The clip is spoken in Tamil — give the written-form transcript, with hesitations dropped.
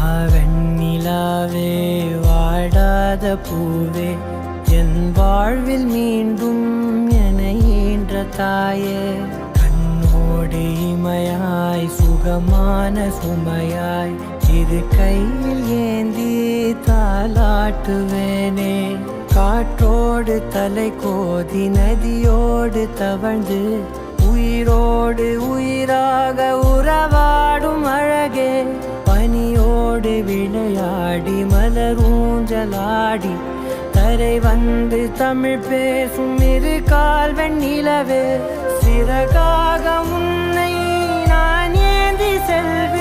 வாவெண்ணிலாவே வாடாத பூவே என் வாழ்வில் மீண்டும் என ஈன்ற தாயே கண்ணோடு இமையாய் சுகமான சுமையாய் இரு கையில் ஏந்தி தாலாட்டுவேனே காற்றோடு தலை கோதி நதியோடு தவழ்ந்து உயிரோடு உயிராக உறவாடும் அழகே பனியோடு விளையாடி மலரூஞ்சலாடி தரை வந்து தமிழ் பேசும் இரு கால் வெண்ணிலவே சிறகாக உன்னை நான் ஏந்தி செல்வேன்